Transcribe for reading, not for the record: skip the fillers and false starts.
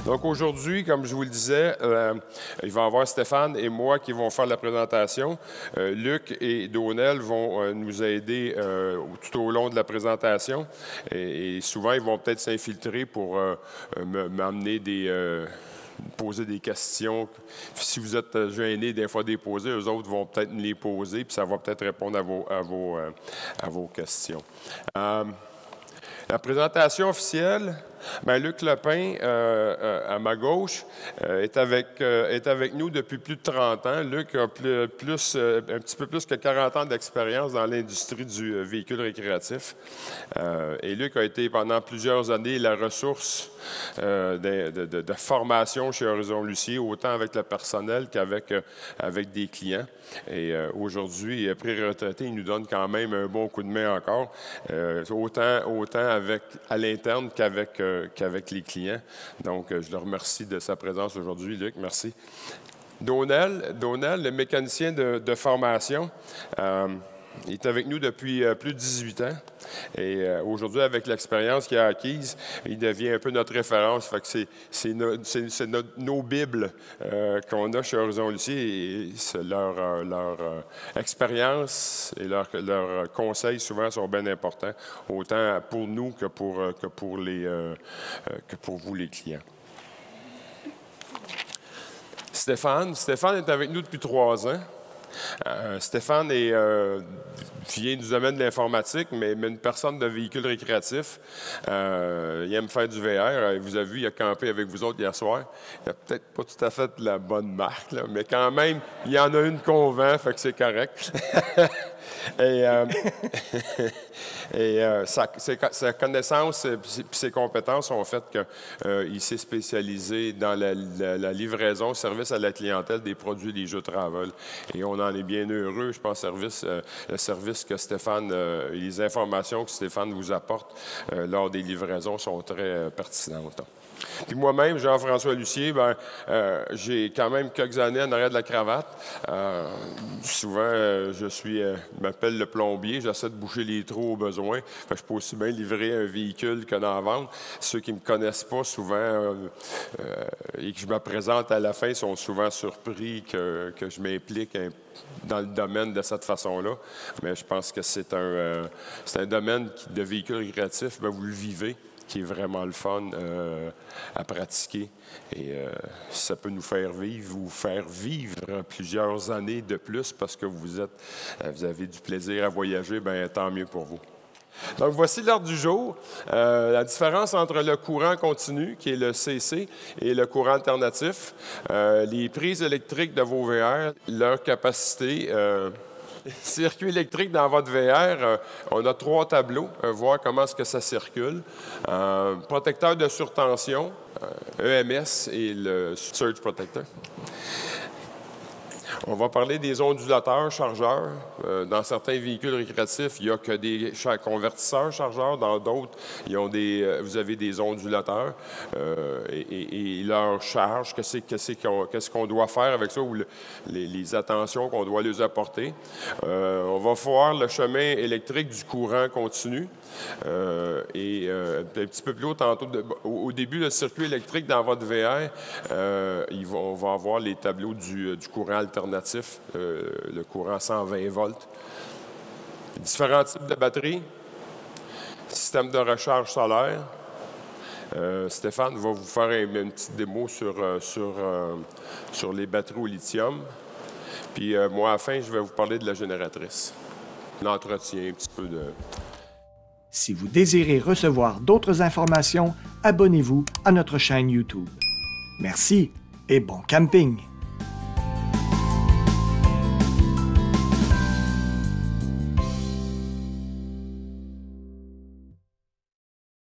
Donc aujourd'hui, comme je vous le disais, il va y avoir Stéphane et moi qui vont faire la présentation. Luc et Donnell vont nous aider tout au long de la présentation. Et souvent, ils vont peut-être s'infiltrer pour m'amener poser des questions. Si vous êtes gênés des fois de les poser, eux autres vont peut-être me les poser, puis ça va peut-être répondre à vos questions. La présentation officielle, bien, Luc Lepin, à ma gauche, est avec nous depuis plus de 30 ans. Luc a un petit peu plus que 40 ans d'expérience dans l'industrie du véhicule récréatif. Et Luc a été pendant plusieurs années la ressource de formation chez Horizon Lucier, autant avec le personnel qu'avec des clients. Et aujourd'hui, pré-retraité, il nous donne quand même un bon coup de main encore, autant à l'interne qu'avec les clients. Donc, je le remercie de sa présence aujourd'hui, Luc. Merci. Donnell, le mécanicien de formation, il est avec nous depuis plus de 18 ans. Et aujourd'hui, avec l'expérience qu'il a acquise, il devient un peu notre référence. Fait que c'est nos bibles qu'on a chez Horizon Lucier. Et leur expérience et leurs conseils, souvent, sont bien importants, autant pour nous que pour vous, les clients. Stéphane est avec nous depuis 3 ans. Stéphane vient du domaine de l'informatique, mais une personne de véhicule récréatif. Il aime faire du VR. Vous avez vu, il a campé avec vous autres hier soir. Il n'a peut-être pas tout à fait la bonne marque, là, mais quand même, il y en a une qu'on vend, fait que c'est correct. Sa connaissance et ses compétences ont fait qu'il s'est spécialisé dans la livraison, service à la clientèle des produits des jeux travel. Et on en est bien heureux. Je pense le service que Stéphane, les informations que Stéphane vous apporte lors des livraisons sont très pertinentes. Puis moi-même, Jean-François Lucier, j'ai quand même quelques années en arrière de la cravate. Souvent, je m'appelle le plombier, j'essaie de boucher les trous au besoin. Je peux aussi bien livrer un véhicule que d'en vendre. Ceux qui ne me connaissent pas souvent et que je me présente à la fin sont souvent surpris que je m'implique dans le domaine de cette façon-là. Mais je pense que c'est un domaine de véhicules récréatifs, vous le vivez, qui est vraiment le fun à pratiquer. Et ça peut nous faire vivre plusieurs années de plus parce que vous avez du plaisir à voyager, tant mieux pour vous. Donc, voici l'ordre du jour. La différence entre le courant continu, qui est le CC, et le courant alternatif. Les prises électriques de vos VR, leur capacité. Circuit électrique dans votre VR, on a 3 tableaux, voir comment est-ce que ça circule. Protecteur de surtension, EMS et le Surge Protector. On va parler des ondulateurs chargeurs. Dans certains véhicules récréatifs, il n'y a que des convertisseurs chargeurs. Dans d'autres, vous avez des ondulateurs et leur charge. Qu'est-ce qu'on doit faire avec ça ou les attentions qu'on doit les apporter. On va voir le chemin électrique du courant continu. Un petit peu plus haut, tantôt, au début, le circuit électrique dans votre VR, on va avoir les tableaux du courant alternatif, le courant 120 volts. Différents types de batteries, système de recharge solaire. Stéphane va vous faire une petite démo sur les batteries au lithium. Puis moi, à la fin, je vais vous parler de la génératrice. L'entretien, un petit peu de... Si vous désirez recevoir d'autres informations, abonnez-vous à notre chaîne YouTube. Merci et bon camping!